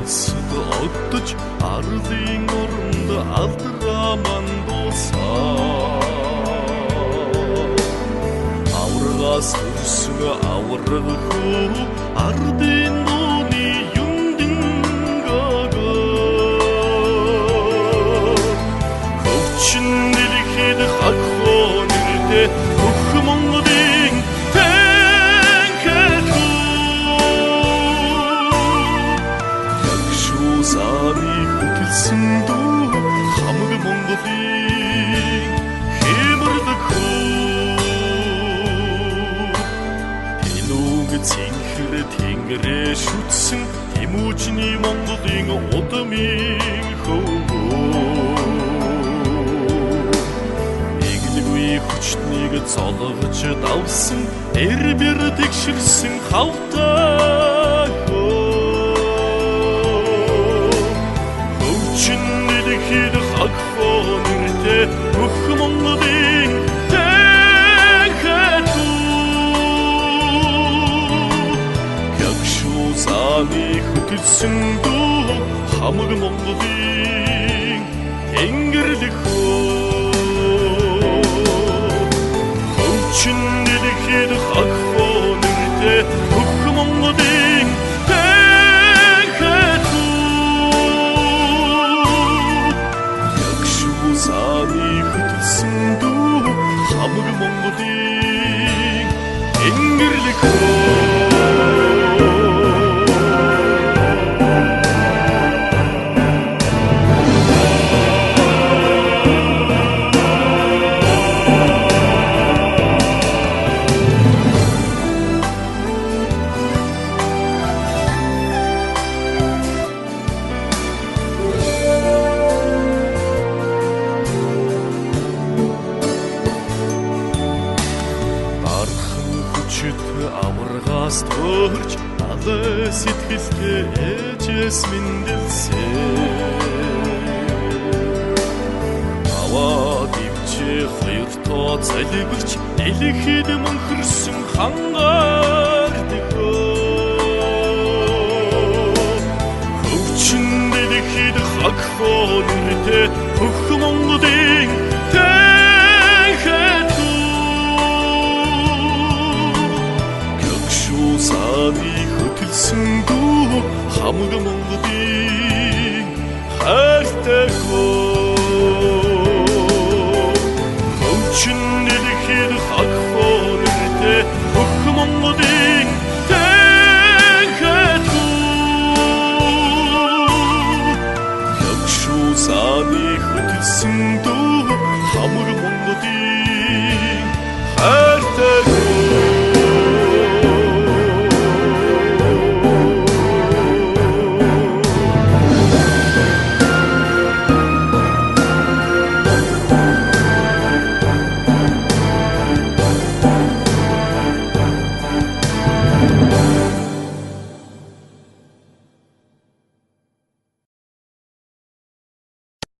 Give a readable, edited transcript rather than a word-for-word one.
Ансд оддож ardын оронд алдраа мандуусаа аврагаас хөрсөн аврагхөө ардын дууны юндингага хөвчин дэлхийд хагхоо нэрдэ хөх Монголын Сари хөтөлсөн дүү хамаг Монголын хэмэрдэг хөө Тэнүүг цэнхэр тэнгэрээ шүтсэн Тэмүүжний Монголын удамын хөө Эглгүй хүчнийг золгож давсан Эрбэр тэгшэрсэн хавтаа Хөх Монголын тэхэдүү Гягшуу сааны хөтөлсөн дүү хамаг Монголын тэнгэрлэг хөө Хөвчин дэлхийд хагхоо нэртэй хөх Монголын Сааны хөтөлсөн дүү хамаг Монголын тэнгэрлэг Аврагаас төрж аль сэтгэлтэй ээжээс мэндэлсэн Аваад ивчээ хоёр тоо залбирч дэлхийд мөнхөрсөн хангаардыг хөвчин дэлхийд хагхоо нэртэй хөх Монголын Сааны хөтөлсөн дүү хамаг Монголын хайртай хөө Хөвчин дэлхийд хагхоо нэртэй хөх Монголын тэхэдүү Гягшуу сааны хөтөлсөн дүү хамаг Монголын